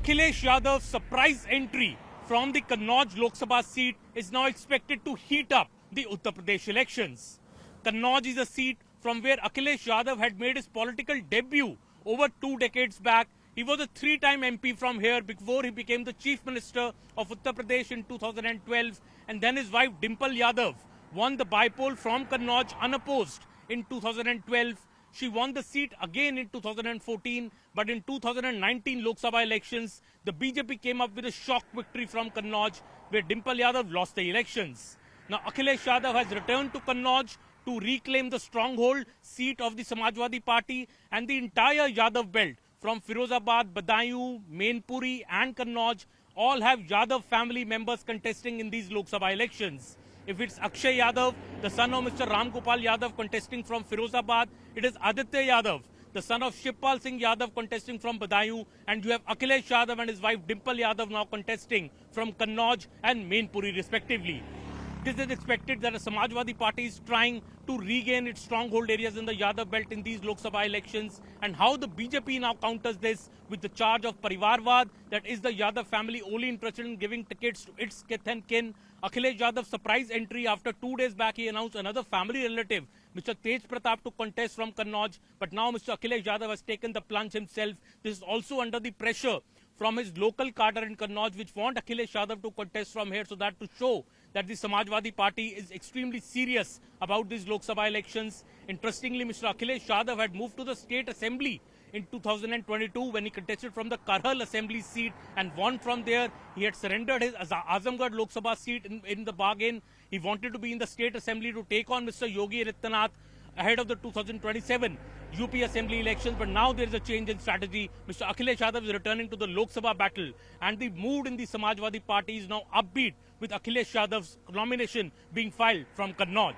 Akhilesh Yadav's surprise entry from the Kannauj Lok Sabha seat is now expected to heat up the Uttar Pradesh elections. Kannauj is a seat from where Akhilesh Yadav had made his political debut over 2 decades back. He was a 3-time MP from here before he became the Chief Minister of Uttar Pradesh in 2012, and then his wife Dimple Yadav won the bypoll from Kannauj unopposed in 2012. She won the seat again in 2014, but in 2019 Lok Sabha elections, the BJP came up with a shock victory from Kannauj, where Dimple Yadav lost the elections. Now Akhilesh Yadav has returned to Kannauj to reclaim the stronghold seat of the Samajwadi Party, and the entire Yadav belt from Firozabad, Badaयूं, Mainpuri and Kannauj all have Yadav family members contesting in these Lok Sabha elections. If it's Akshay Yadav, the son of Mr. Ram Gopal Yadav contesting from Firozabad, it is Aditya Yadav, the son of Shivpal Singh Yadav contesting from Badaयूं, and you have Akhilesh Yadav and his wife Dimple Yadav now contesting from Kannauj and Mainpuri respectively. This is expected that the Samajwadi Party is trying to regain its stronghold areas in the Yadav belt in these Lok Sabha elections, and how the BJP now counters this with the charge of Parivarvad, that is the Yadav family only interested in giving tickets to its kith and kin. Akhilesh Yadav's surprise entry after 2 days back, he announced another family relative, Mr. Tej Pratap, to contest from Kannauj, but now Mr. Akhilesh Yadav has taken the plunge himself. This is also under the pressure from his local cadre in Kannauj, which want Akhilesh Yadav to contest from here, so that to show that the Samajwadi Party is extremely serious about these Lok Sabha elections. Interestingly, Mr. Akhilesh Yadav had moved to the State Assembly in 2022 when he contested from the Karhal Assembly seat and won from there. He had surrendered his Azamgarh Lok Sabha seat in the bargain. He wanted to be in the State Assembly to take on Mr. Yogi Adityanath ahead of the 2027 UP Assembly elections, but now there is a change in strategy. Mr. Akhilesh Yadav is returning to the Lok Sabha battle, and the mood in the Samajwadi Party is now upbeat with Akhilesh Yadav's nomination being filed from Kannauj.